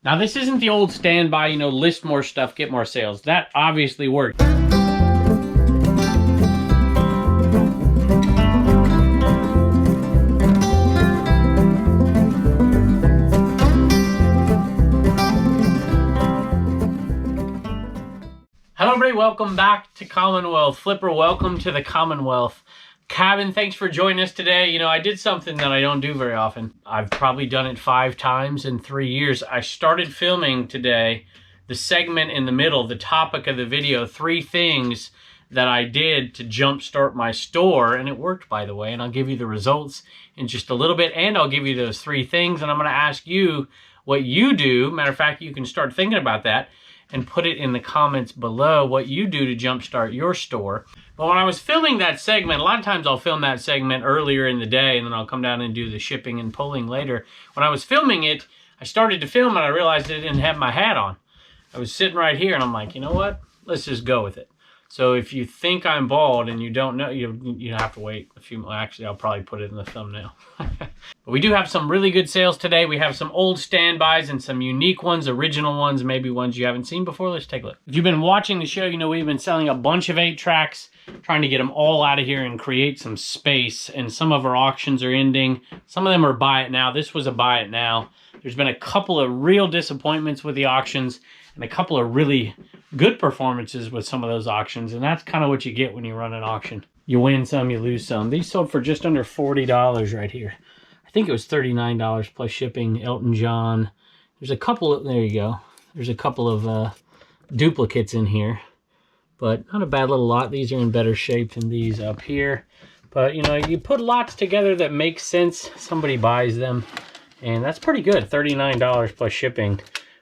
Now, this isn't the old standby, you know, list more stuff, get more sales. That obviously worked. Hello everybody, welcome back to Commonwealth. Flipper, welcome to the Commonwealth cabin. Thanks for joining us today. You know, I did something that I don't do very often. I've probably done it 5 times in 3 years. I started filming today the segment in the middle, the topic of the video, 3 things that I did to jumpstart my store, and it worked, by the way, and I'll give you the results in just a little bit, and I'll give you those 3 things, and I'm going to ask you what you do. Matter of fact, you can start thinking about that and put it in the comments below what you do to jumpstart your store. But when I was filming that segment, a lot of times I'll film that segment earlier in the day and then I'll come down and do the shipping and pulling later. When I was filming it, I started to film and I realized I didn't have my hat on. I was sitting right here and I'm like, you know what? Let's just go with it. So if you think I'm bald and you don't know, you have to wait a few. Actually, I'll probably put it in the thumbnail. But we do have some really good sales today. We have some old standbys and some unique ones, original ones, maybe ones you haven't seen before. Let's take a look. If you've been watching the show, you know we've been selling a bunch of 8-tracks, trying to get them all out of here and create some space. And some of our auctions are ending. Some of them are buy it now. This was a buy it now. There's been a couple of real disappointments with the auctions and a couple of really good performances with some of those auctions. And that's kind of what you get when you run an auction. You win some, you lose some. These sold for just under $40 right here. I think it was $39 plus shipping. Elton John. There's a couple of, there you go. There's a couple of duplicates in here, but not a bad little lot. These are in better shape than these up here. But you know, you put lots together that make sense. Somebody buys them, and that's pretty good. $39 plus shipping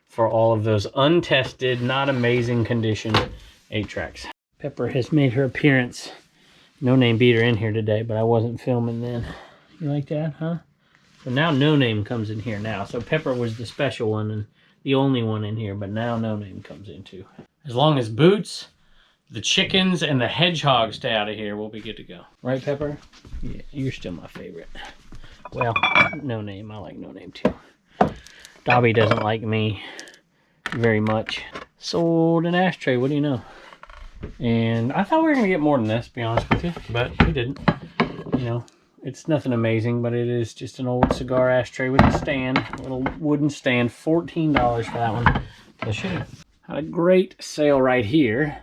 for all of those untested, not amazing condition 8-tracks. Pepper has made her appearance. No Name beat her in here today, but I wasn't filming then. You like that, huh? So now No Name comes in here now. So Pepper was the special one and the only one in here, but now No Name comes in too. As long as Boots, the chickens, and the hedgehog stay out of here, we'll be good to go. Right, Pepper? Yeah, you're still my favorite. Well, No Name. I like No Name too. Dobby doesn't like me very much. Sold an ashtray, what do you know? And I thought we were going to get more than this, to be honest with you, but we didn't. You know, it's nothing amazing, but it is just an old cigar ashtray with a stand, a little wooden stand. $14 for that one. Plus shipping. Had a great sale right here,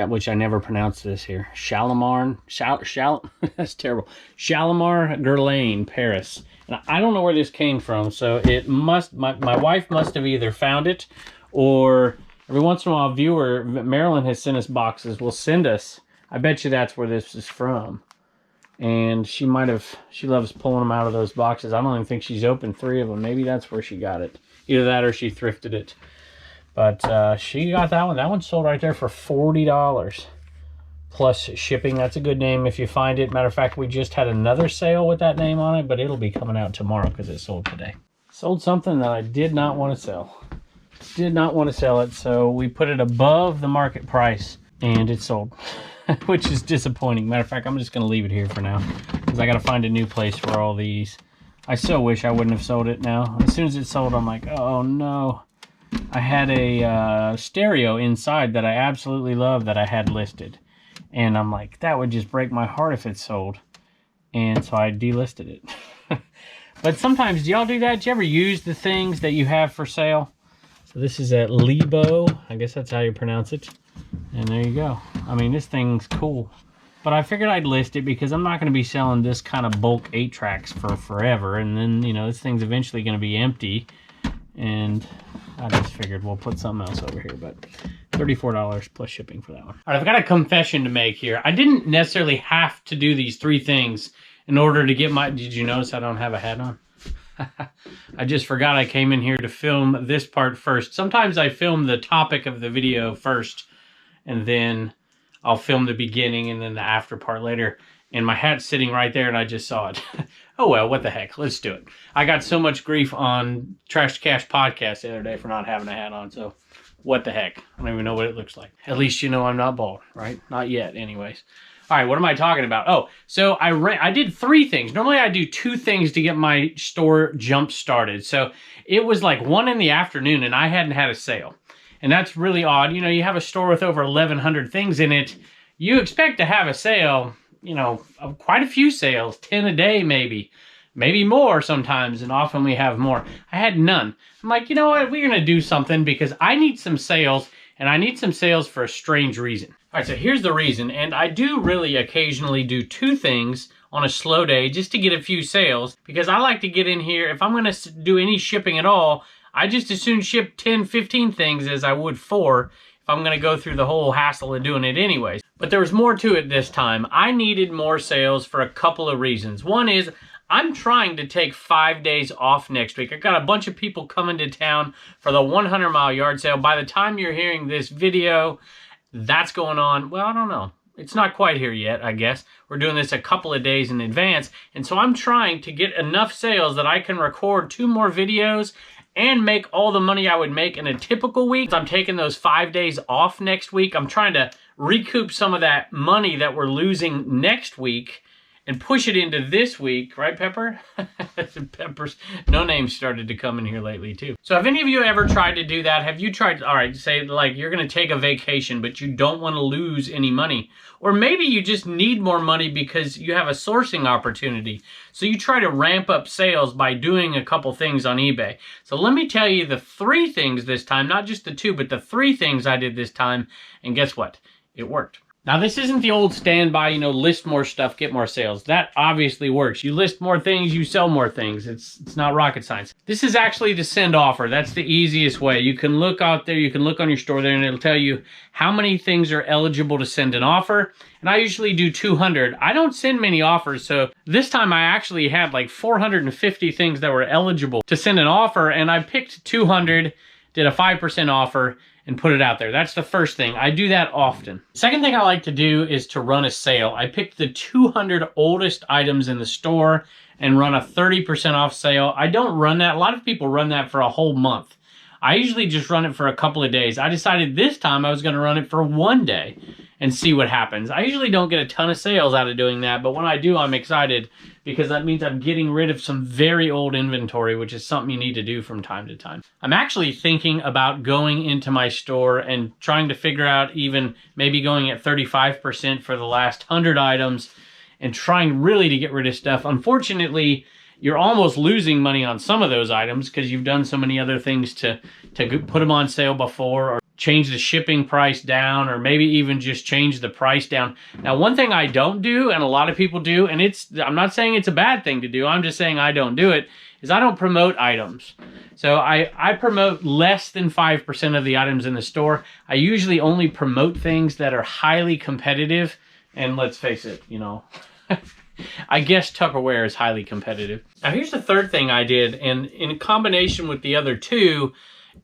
which I never pronounced this here. Shalimar, that's terrible. Shalimar Guerlain, Paris. And I don't know where this came from, so it must, my wife must have either found it, or every once in a while a viewer, Marilyn has sent us boxes, will send us. I bet you that's where this is from. And she loves pulling them out of those boxes. I don't even think she's opened 3 of them. Maybe that's where she got it. Either that or she thrifted it. But she got that one. That one sold right there for $40. Plus shipping. That's a good name if you find it. Matter of fact, we just had another sale with that name on it, but it'll be coming out tomorrow because it sold today. Sold something that I did not want to sell. Did not want to sell it, so we put it above the market price, and it sold, which is disappointing. Matter of fact, I'm just going to leave it here for now because I got to find a new place for all these. I so wish I wouldn't have sold it now. As soon as it sold, I'm like, oh no. I had a stereo inside that I absolutely love that I had listed. And I'm like, that would just break my heart if it sold. And so I delisted it. But sometimes, do y'all do that? Do you ever use the things that you have for sale? So this is at Lebo. I guess that's how you pronounce it. And there you go. I mean, this thing's cool. But I figured I'd list it because I'm not going to be selling this kind of bulk 8-tracks for forever. And then, you know, this thing's eventually going to be empty. And I just figured we'll put something else over here. But $34 plus shipping for that one. All right, I've got a confession to make here. I didn't necessarily have to do these 3 things in order to get my... Did you notice I don't have a hat on? I just forgot I came in here to film this part first. Sometimes I film the topic of the video first, and then I'll film the beginning and then the after part later. And my hat's sitting right there, and I just saw it. Oh, well, what the heck? Let's do it. I got so much grief on Trash to Cash podcast the other day for not having a hat on, so what the heck? I don't even know what it looks like. At least you know I'm not bald, right? Not yet, anyways. All right, what am I talking about? Oh, so I did 3 things. Normally I do 2 things to get my store jump started. So it was like 1 in the afternoon and I hadn't had a sale. And that's really odd. You know, you have a store with over 1,100 things in it. You expect to have a sale, you know, quite a few sales, 10 a day maybe more sometimes, and often we have more. I had none. I'm like, you know what, we're gonna do something because I need some sales, and I need some sales for a strange reason. All right, so here's the reason, and I do really occasionally do 2 things on a slow day just to get a few sales, because I like to get in here. If I'm gonna do any shipping at all, I just as soon ship 10, 15 things as I would 4 if I'm gonna go through the whole hassle of doing it anyways. But there was more to it this time. I needed more sales for a couple of reasons. One is, I'm trying to take 5 days off next week. I got a bunch of people coming to town for the 100 mile yard sale. By the time you're hearing this video, that's going on. Well, I don't know. It's not quite here yet, I guess. We're doing this a couple of days in advance. And so I'm trying to get enough sales that I can record 2 more videos and make all the money I would make in a typical week. I'm taking those 5 days off next week. I'm trying to recoup some of that money that we're losing next week and push it into this week, right, Pepper? Pepper's no name started to come in here lately too. So have any of you ever tried to do that? Have you tried, all right, say like you're gonna take a vacation, but you don't wanna lose any money. Or maybe you just need more money because you have a sourcing opportunity. So you try to ramp up sales by doing a couple things on eBay. So let me tell you the 3 things this time, not just the 2, but the 3 things I did this time. And guess what? It worked. Now, this isn't the old standby, you know, list more stuff, get more sales. That obviously works. You list more things, you sell more things. It's not rocket science. This is actually the send offer. That's the easiest way. You can look out there, you can look on your store there, and it'll tell you how many things are eligible to send an offer. And I usually do 200. I don't send many offers, so this time I actually had like 450 things that were eligible to send an offer, and I picked 200, did a 5% offer, and put it out there. That's the first thing. I do that often. Second thing I like to do is to run a sale. I pick the 200 oldest items in the store and run a 30% off sale. I don't run that. A lot of people run that for a whole month. I usually just run it for a couple of days. I decided this time I was gonna run it for 1 day and see what happens. I usually don't get a ton of sales out of doing that, but when I do, I'm excited because that means I'm getting rid of some very old inventory, which is something you need to do from time to time. I'm actually thinking about going into my store and trying to figure out even maybe going at 35% for the last 100 items and trying really to get rid of stuff. Unfortunately, you're almost losing money on some of those items because you've done so many other things to put them on sale before, or change the shipping price down, or maybe even just change the price down. Now, one thing I don't do, and a lot of people do, and I'm not saying it's a bad thing to do, I'm just saying I don't do it, is I don't promote items. So I promote less than 5% of the items in the store. I usually only promote things that are highly competitive, and let's face it, you know, I guess Tupperware is highly competitive. Now here's the third thing I did, and in combination with the other 2,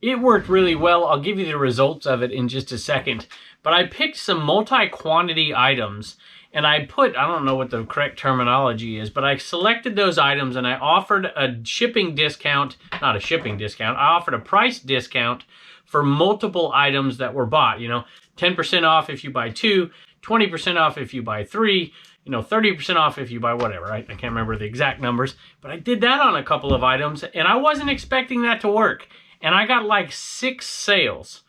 it worked really well. I'll give you the results of it in just a second. But I picked some multi-quantity items, and I don't know what the correct terminology is, but I selected those items and I offered a shipping discount, not a shipping discount, I offered a price discount for multiple items that were bought. You know, 10% off if you buy 2, 20% off if you buy 3, you know, 30% off if you buy whatever, right? I can't remember the exact numbers, but I did that on a couple of items, and I wasn't expecting that to work. And I got like 6 sales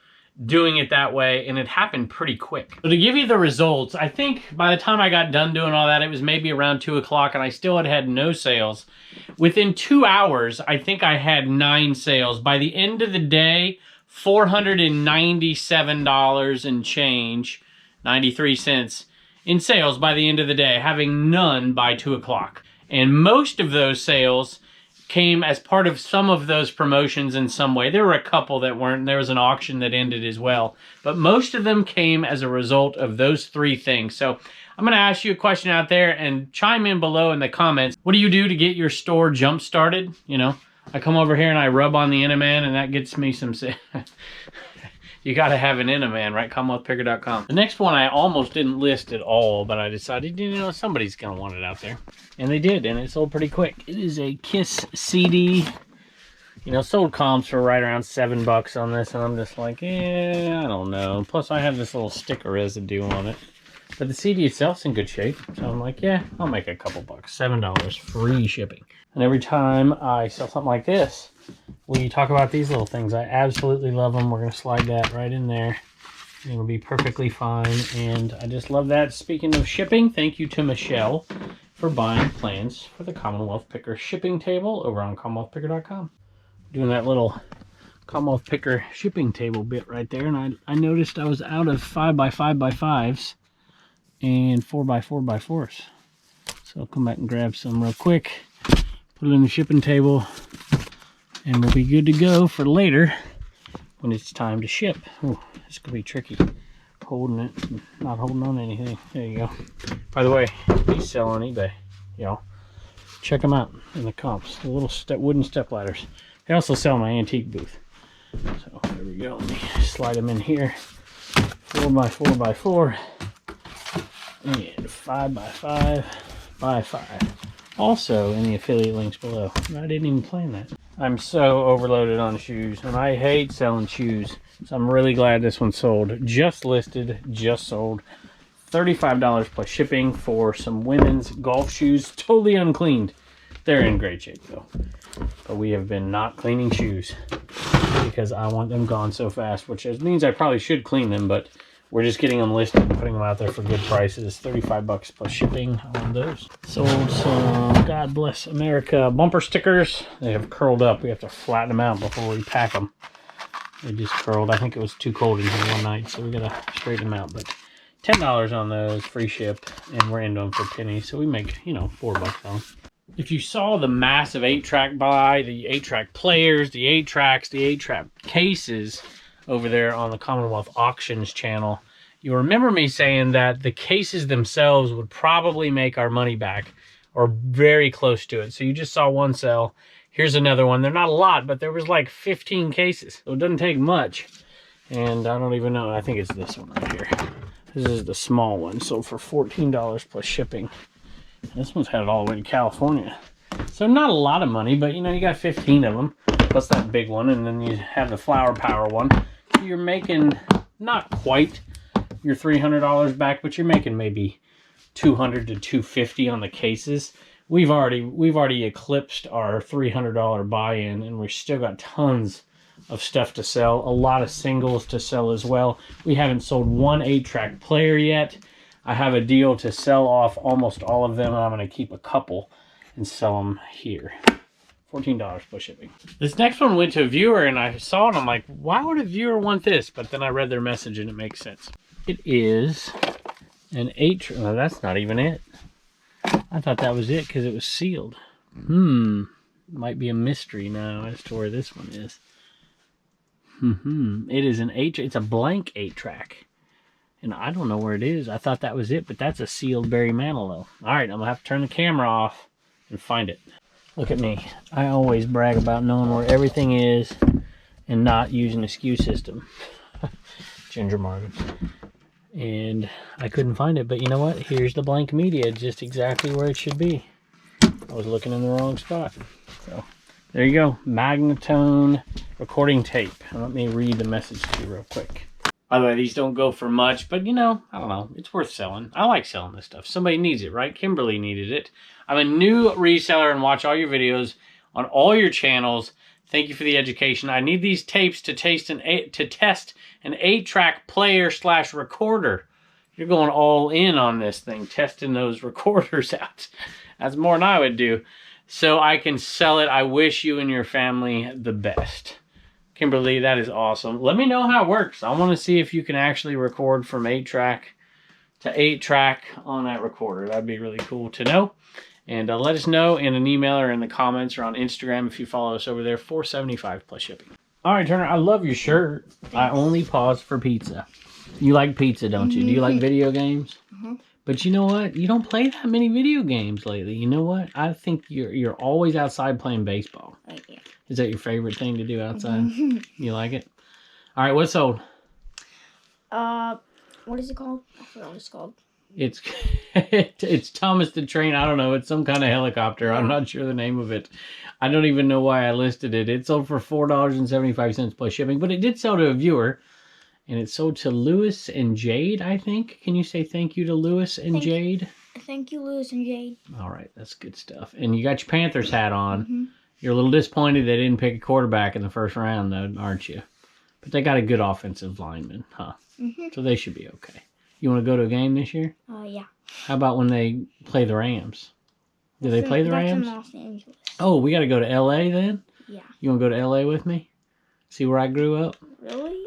doing it that way, and it happened pretty quick. So to give you the results, I think by the time I got done doing all that, it was maybe around 2 o'clock, and I still had no sales. Within 2 hours, I think I had 9 sales. By the end of the day, $497 and change, 93 cents in sales by the end of the day, having none by 2 o'clock. And most of those sales came as part of some of those promotions in some way. There were a couple that weren't. There was an auction that ended as well. But most of them came as a result of those 3 things. So I'm going to ask you a question out there and chime in below in the comments. What do you do to get your store jump started? You know, I come over here and I rub on the Inaman, and that gets me some... You got to have an Inaman, right? CommonwealthPicker.com. The next one I almost didn't list at all, but I decided, you know, somebody's going to want it out there. And they did, and it sold pretty quick. It is a Kiss CD. You know, sold comps for right around $7 on this, and I'm just like, I don't know. Plus, I have this little sticker residue on it. But the CD itself's in good shape. So I'm like, yeah, I'll make a couple bucks. $7, free shipping. And every time I sell something like this, we talk about these little things. I absolutely love them. We're going to slide that right in there. It'll be perfectly fine. And I just love that. Speaking of shipping, thank you to Michelle for buying plans for the Commonwealth Picker shipping table over on CommonwealthPicker.com. Doing that little Commonwealth Picker shipping table bit right there. And I noticed I was out of 5x5x5s and 4x4x4s. So I'll come back and grab some real quick. Put it in the shipping table. And we'll be good to go for later when it's time to ship. Ooh, this could be tricky. Holding it, not holding on to anything. There you go. By the way, these sell on eBay. Y'all, check them out in the comps. The little wooden step ladders. They also sell in my antique booth. So there we go. Let me slide them in here. 4x4x4 and 5x5x5. Also in the affiliate links below. I didn't even plan that. I'm so overloaded on shoes, and I hate selling shoes. So I'm really glad this one sold. Just listed, just sold. $35 plus shipping for some women's golf shoes, totally uncleaned. They're in great shape though. But we have been not cleaning shoes because I want them gone so fast, which means I probably should clean them, but we're just getting them listed and putting them out there for good prices. $35 plus shipping on those. Sold some God Bless America bumper stickers. They have curled up. We have to flatten them out before we pack them. They just curled. I think it was too cold in here one night, so we gotta straighten them out. But $10 on those, free ship, and we're into them for pennies. So we make, you know, $4 on them. If you saw the massive 8-track buy, the 8-track players, the 8-tracks, the 8-track cases over there on the Commonwealth Auctions channel, you remember me saying that the cases themselves would probably make our money back or very close to it. So you just saw one sell. Here's another one. They're not a lot, but there was like 15 cases. So it doesn't take much. And I don't even know. I think it's this one right here. This is the small one. Sold for $14 plus shipping. This one's headed all the way to California. So not a lot of money, but you know, you got 15 of them. Plus that big one. And then you have the Flower Power one. You're making not quite your $300 back, but you're making maybe $200 to $250 on the cases. We've already eclipsed our $300 buy-in, and we've still got tons of stuff to sell. A lot of singles to sell as well. We haven't sold one 8-track player yet. I have a deal to sell off almost all of them, and I'm going to keep a couple and sell them here. $14 plus shipping. This next one went to a viewer, and I saw it. I'm like, why would a viewer want this? But then I read their message, and it makes sense. It is an 8-track. No, that's not even it. I thought that was it because it was sealed. Might be a mystery now as to where this one is. It is an 8. It's a blank 8-track. And I don't know where it is. I thought that was it, but that's a sealed Barry Manilow. All right, I'm going to have to turn the camera off and find it. Look at me. I always brag about knowing where everything is and not using a SKU system. Ginger Marvin. And I couldn't find it, but you know what? Here's the blank media, just exactly where it should be. I was looking in the wrong spot. So there you go. Magnetone recording tape. Let me read the message to you real quick. By the way, these don't go for much, but you know, I don't know. It's worth selling. I like selling this stuff. Somebody needs it, right? Kimberly needed it. I'm a new reseller and watch all your videos on all your channels. Thank you for the education. I need these tapes to test an 8-track player / recorder. You're going all in on this thing, testing those recorders out. That's more than I would do. So I can sell it. I wish you and your family the best. Kimberly, that is awesome. Let me know how it works. I want to see if you can actually record from 8-track to 8-track on that recorder. That'd be really cool to know. And let us know in an email or in the comments or on Instagram if you follow us over there. $4.75 plus shipping. All right, Turner, I love your shirt. I only pause for pizza. You like pizza, don't you? Do you like video games? But you know what? You don't play that many video games lately. You know what? I think you're always outside playing baseball. Yeah. Is that your favorite thing to do outside? You like it? All right, what's sold? What is it called? I forgot what it's called. It's Thomas the Train. I don't know. It's some kind of helicopter. I'm not sure the name of it. I don't even know why I listed it. It sold for $4.75 plus shipping, but it did sell to a viewer. And it's sold to Lewis and Jade, I think. Can you say thank you to Lewis and Jade? Thank you, Lewis and Jade. All right, that's good stuff. And you got your Panthers hat on. Mm-hmm. You're a little disappointed they didn't pick a quarterback in the first round, though, aren't you? But they got a good offensive lineman, huh? Mm-hmm. So they should be okay. You want to go to a game this year? Yeah. How about when they play the Rams? Do they play the Rams? That's in Los Angeles. Oh, we got to go to L.A. then? Yeah. You want to go to L.A. with me? See where I grew up? Really?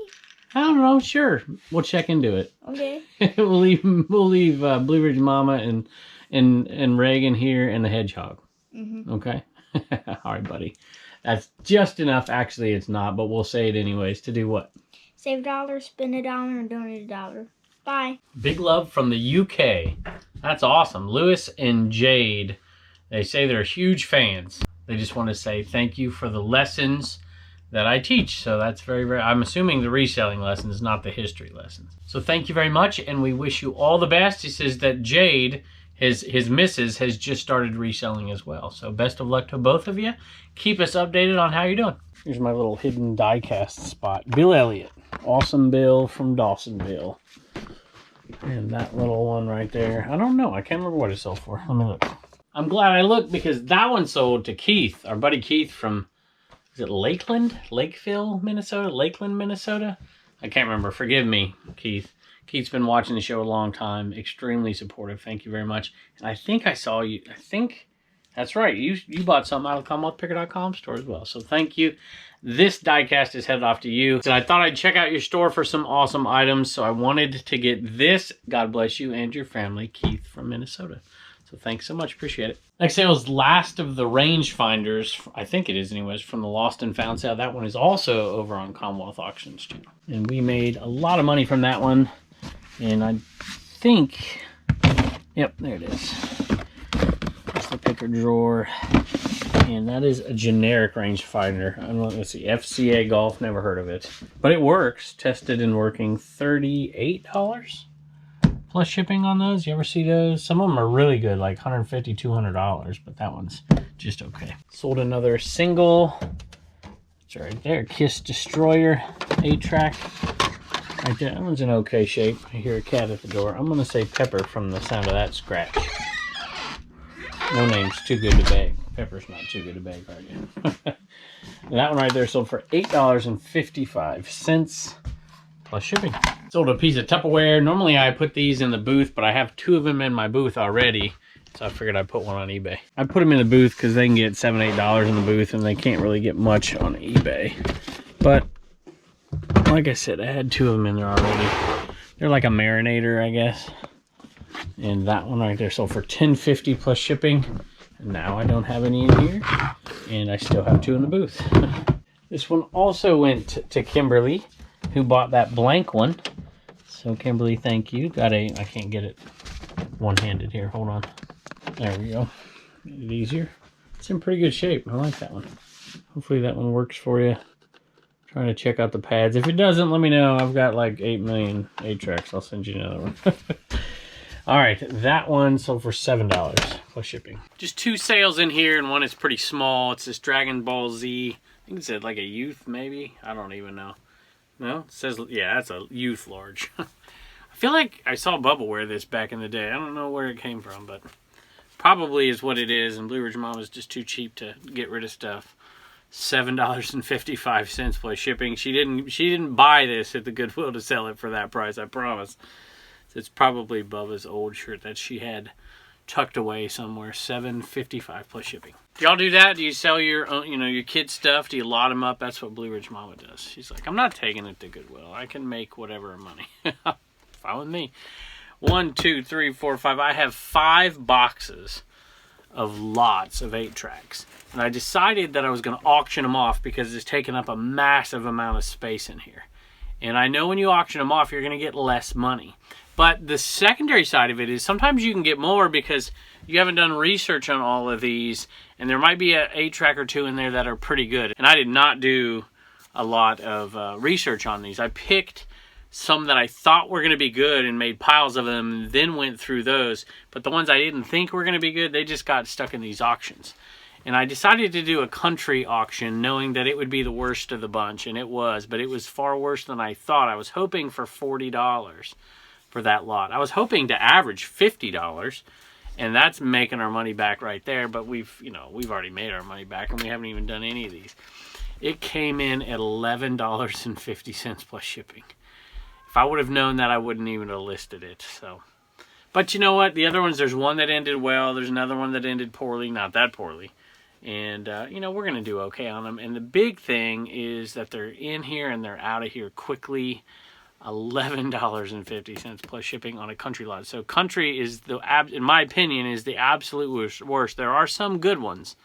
I don't know. Sure. We'll check into it. Okay. we'll leave Blue Ridge Mama and Reagan here and the Hedgehog. Mm-hmm. Okay? All right, buddy. That's just enough. Actually, it's not, but we'll say it anyways. To do what? Save $1, spend $1, and donate $1. Bye. Big love from the UK. That's awesome. Lewis and Jade, they say they're huge fans. They just want to say thank you for the lessons that I teach. So that's very, I'm assuming the reselling lessons, not the history lessons. So thank you very much, and we wish you all the best. He says that Jade, his missus, has just started reselling as well. So best of luck to both of you. Keep us updated on how you're doing. Here's my little hidden die cast spot. Bill Elliott. Awesome Bill from Dawsonville. And that little one right there. I don't know. I can't remember what it sold for. Let me look. I'm glad I looked because that one sold to Keith. Our buddy Keith from, is it Lakeland? Lakeville, Minnesota? Lakeland, Minnesota? I can't remember. Forgive me, Keith. Keith's been watching the show a long time. Extremely supportive. Thank you very much. And I think I saw you. I think that's right. You bought something out of the CommonwealthPicker.com store as well. So thank you. This diecast is headed off to you. And I thought I'd check out your store for some awesome items. So I wanted to get this. God bless you and your family, Keith from Minnesota. So thanks so much. Appreciate it. Next sale is last of the rangefinders. I think it is anyways, from the Lost and Found sale. That one is also over on Commonwealth Auctions channel. And we made a lot of money from that one. And I think, yep, there it is. That's the picker drawer. And that is a generic rangefinder. I don't know, let's see, FCA Golf, never heard of it. But it works, tested and working. $38 plus shipping on those. You ever see those? Some of them are really good, like $150, $200, but that one's just okay. Sold another single, it's right there, Kiss Destroyer 8-track. Right there, that one's in okay shape. I hear a cat at the door. I'm gonna say Pepper from the sound of that scratch. No name's too good to bag. Pepper's not too good to bag right now. That one right there sold for $8.55 plus shipping. Sold a piece of Tupperware. Normally I put these in the booth, but I have 2 of them in my booth already. So I figured I'd put one on eBay. I put them in the booth because they can get $7, $8 in the booth and they can't really get much on eBay. But like I said, I had 2 of them in there already. They're like a marinator, I guess. And that one right there sold for $10.50 plus shipping. And now I don't have any in here. And I still have 2 in the booth. This one also went to Kimberly, who bought that blank one. So Kimberly, thank you. I can't get it one-handed here. Hold on. There we go. Made it easier. It's in pretty good shape. I like that one. Hopefully that one works for you. Trying to check out the pads. If it doesn't, let me know. I've got like 8 million 8-tracks. I'll send you another one. All right, that one sold for $7 plus shipping. Just 2 sales in here, and one is pretty small. It's this Dragon Ball Z. I think it said like a youth, maybe. I don't even know. No, it says, yeah, that's a youth large. I feel like I saw Bubba wear this back in the day. I don't know where it came from, but probably is what it is. And Blue Ridge Mom is just too cheap to get rid of stuff. $7.55 plus shipping. She didn't buy this at the Goodwill to sell it for that price, I promise. It's probably Bubba's old shirt that she had tucked away somewhere. $7.55 plus shipping. Do y'all do that? Do you sell your own, your kids' stuff? Do you lot them up? That's what Blue Ridge Mama does. She's like, I'm not taking it to Goodwill. I can make whatever money. Fine with me. 1, 2, 3, 4, 5. I have 5 boxes of lots of 8-tracks. And I decided that I was going to auction them off because it's taking up a massive amount of space in here. And I know when you auction them off, you're going to get less money. But the secondary side of it is sometimes you can get more because you haven't done research on all of these. And there might be an 8-track or 2 in there that are pretty good. And I did not do a lot of research on these. I picked some that I thought were going to be good and made piles of them and then went through those. But the ones I didn't think were going to be good, they just got stuck in these auctions. And I decided to do a country auction knowing that it would be the worst of the bunch, and it was, but it was far worse than I thought. I was hoping for $40 for that lot. I was hoping to average $50, and that's making our money back right there, but we've already made our money back, and we haven't even done any of these. It came in at $11.50 plus shipping. If I would have known that, I wouldn't even have listed it. So, but you know what? The other ones, there's one that ended well. There's another one that ended poorly, not that poorly. And, we're going to do okay on them. And the big thing is that they're in here and they're out of here quickly. $11.50 plus shipping on a country lot. So country is, in my opinion, is the absolute worst. There are some good ones,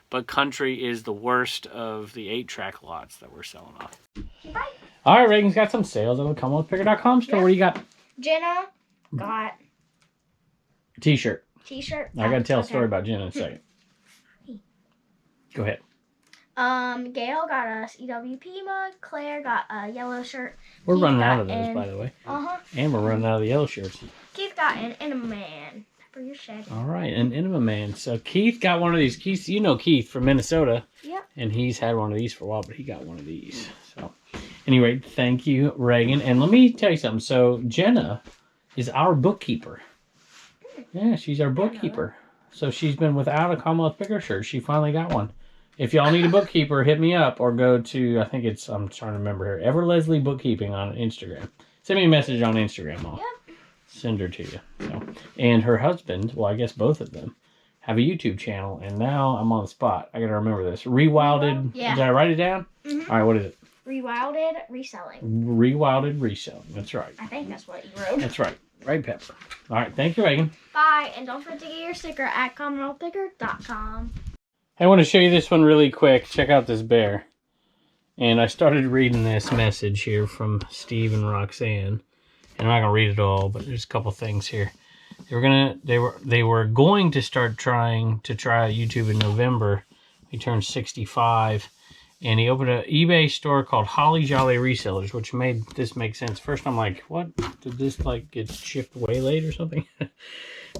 but country is the worst of the 8-track lots that we're selling off. Bye. All right, Reagan's got some sales on the CommonwealthPicker.com store. Yeah. What do you got? Jenna got a t-shirt. T-shirt. I got to tell a story about Jenna in a second. Go ahead. Gail got a EWP mug. Claire got a yellow shirt. We're Keith running out of those, by the way. And we're running out of the yellow shirts. Keith got an Enema Man. Pepper your shed. All right, an Enema Man. So Keith got one of these. Keith, you know Keith from Minnesota. Yep. And he's had one of these for a while, but he got one of these. So anyway, thank you, Reagan. And let me tell you something. So Jenna is our bookkeeper. Yeah, she's our bookkeeper. So she's been without a Commonwealth Picker shirt. She finally got one. If y'all need a bookkeeper, hit me up or go to, I think it's, I'm trying to remember here, Ever Leslie Bookkeeping on Instagram. Send me a message on Instagram. I'll send her to you. So, and her husband, well, I guess both of them, have a YouTube channel. And now I'm on the spot. I got to remember this. Rewilded. Yeah. Did I write it down? Mm-hmm. All right, what is it? Rewilded Reselling. Rewilded Reselling. That's right. I think that's what you wrote. That's right. Right, Pepper. All right. Thank you, Reagan. Bye. And don't forget to get your sticker at CommonwealthPicker.com. I want to show you this one really quick. Check out this bear. And I started reading this message here from Steve and Roxanne. And I'm not going to read it all, but there's a couple things here. They were going to start trying to try YouTube in November. He turned 65. And he opened an eBay store called Holly Jolly Resellers, which made this make sense. First, I'm like, what? Did this like get shipped way late or something?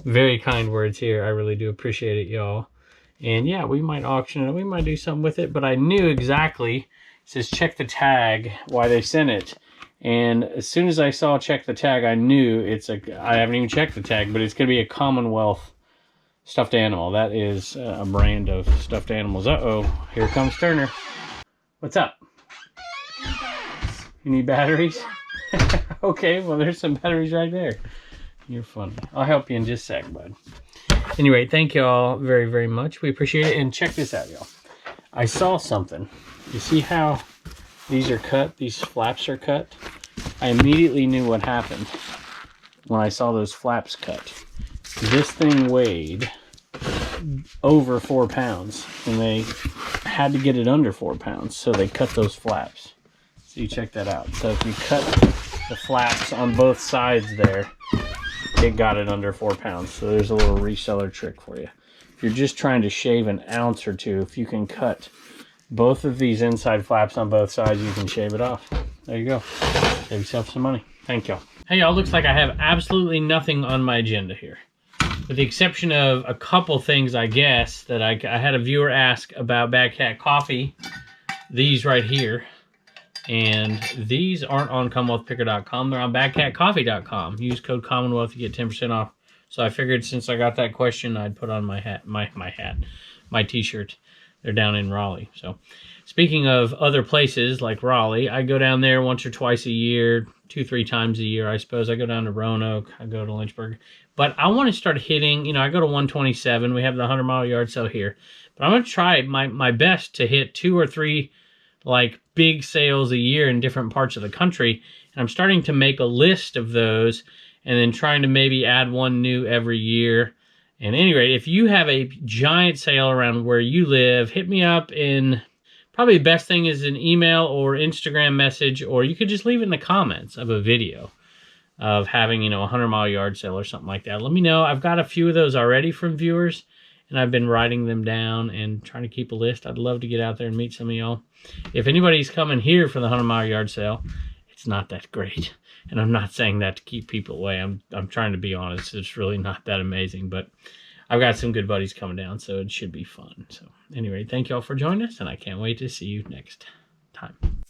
Very kind words here. I really do appreciate it, y'all. And yeah, we might auction it. We might do something with it. But I knew exactly. It says check the tag, why they sent it. And as soon as I saw check the tag, I knew it's a, I haven't even checked the tag, but it's going to be a Commonwealth stuffed animal. That is a brand of stuffed animals. Uh-oh, here comes Turner. What's up? You need batteries? Yeah. Okay, well, there's some batteries right there. You're funny. I'll help you in just a sec, bud. Anyway, thank you all very, very much. We appreciate it. And check this out, y'all. I saw something. You see how these are cut? These flaps are cut? I immediately knew what happened when I saw those flaps cut. This thing weighed over 4 pounds, and they had to get it under 4 pounds, so they cut those flaps. So you check that out. So if you cut the flaps on both sides there, it got it under 4 pounds. So there's a little reseller trick for you. If you're just trying to shave an ounce or two, if you can cut both of these inside flaps on both sides, you can shave it off. There you go. Save yourself some money. Thank y'all. Hey y'all, looks like I have absolutely nothing on my agenda here. With the exception of a couple things, I guess, that I had a viewer ask about Bad Cat Coffee. These right here. And these aren't on CommonwealthPicker.com. They're on BadCatCoffee.com. Use code Commonwealth to get 10% off. So I figured since I got that question, I'd put on my hat, my t-shirt. They're down in Raleigh. So speaking of other places like Raleigh, I go down there once or twice a year, 2-3 times a year, I suppose. I go down to Roanoke. I go to Lynchburg. But I want to start hitting, you know, I go to 127. We have the 100-mile yard sale here. But I'm going to try my best to hit 2 or 3 like big sales a year in different parts of the country. And I'm starting to make a list of those and then trying to maybe add one new every year. And at any rate, if you have a giant sale around where you live, hit me up in, probably the best thing is an email or Instagram message, or you could just leave it in the comments of a video of having, you know, a 100-mile yard sale or something like that. Let me know. I've got a few of those already from viewers, and I've been writing them down and trying to keep a list. I'd love to get out there and meet some of y'all. If anybody's coming here for the 100-mile yard sale, it's not that great. And I'm not saying that to keep people away. I'm trying to be honest. It's really not that amazing. But I've got some good buddies coming down, so it should be fun. So anyway, thank you all for joining us, and I can't wait to see you next time.